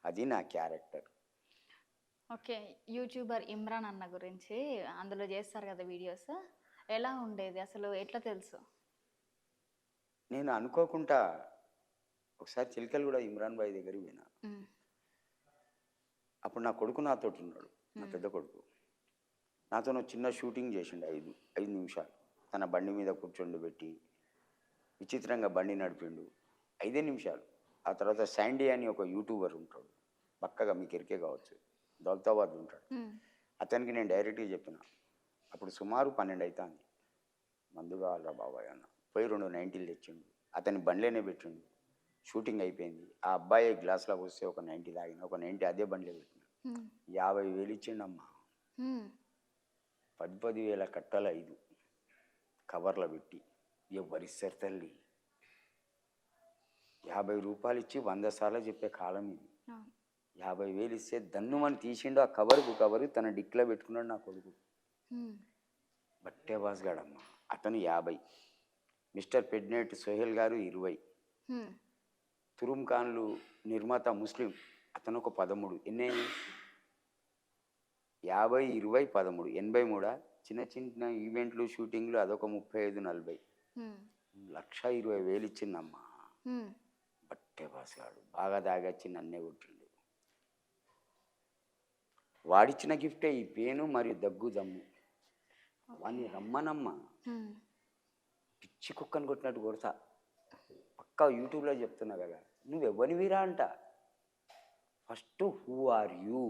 అది నా character. Okay. YouTuber Imran అన్న గురించి అందులో చేస్తారు కదా వీడియోస్. ఎలా ఉండేది? అసలు ఎట్లా తెలుసు? నేను అనుకోకుండా ఒకసారి చిలకలు కూడా ఇమ్రాన్ భాయ్ దగ్గరికి పోయినా. అప్పుడు నా కొడుకు నాతోటి ఉన్నాడు, నా పెద్ద కొడుకు. నాతో చిన్న షూటింగ్ చేసిండు 5 నిమిషాలు. తన బండి మీద కూర్చోండి విచిత్రంగా బండి నడిపిండు 5 నిమిషాలు. ఆ తర్వాత శాండీ అని ఒక యూట్యూబర్ ఉంటాడు, పక్కగా మీకు ఎరికే కావచ్చు, దౌలతాబాద్ ఉంటాడు. అతనికి నేను డైరెక్ట్గా చెప్పిన, అప్పుడు సుమారు 12 అవుతుంది, మందు కావాలరా బాబాయ్ అన్న. పోయి 2 90లు తెచ్చిండు, అతని బండ్లేనే పెట్టిండు. షూటింగ్ అయిపోయింది. ఆ అబ్బాయి గ్లాసులో పోస్తే ఒక 90 తాగిన, ఒక 90 అదే బండ్లే పెట్టిన. 50,000 ఇచ్చిండమ్మా. 10,000 కట్టాల 5 కవర్లో పెట్టి. ఎవరిస్తారు తల్లి? 50 రూపాయలు ఇచ్చి 100 సార్లు చెప్పే కాలం ఇది. 50,000 ఇస్తే దన్నుమని తీసిండు. ఆ కవరు తన డిక్లో పెట్టుకున్నాడు నా కొడుకు. బట్టే బాస్ గాడమ్మ. అతను 50. మిస్టర్ పెడ్నేట్ సోహెల్ గారు 20. తురుమ్ ఖాన్లు నిర్మాత ముస్లిం, అతను ఒక 13. ఎన్ని? 50, 20, 13, 83. చిన్న చిన్న ఈవెంట్లు షూటింగ్లు అదొక 35, 40. 1,20,000 ఇచ్చిందమ్మా. బట్టే బాస్ గాడు బాగా తాగచ్చి నన్నే కొట్టిండు. వాడిచ్చిన గిఫ్టే ఈ పేను మరియు దగ్గు దమ్ము. వాడిని రమ్మనమ్మా, పిచ్చి కుక్కని కొట్టినట్టు కొడతా. పక్కా యూట్యూబ్లో చెప్తున్నా కదా, నువ్వు ఎవరివిరా అంట. First who are you?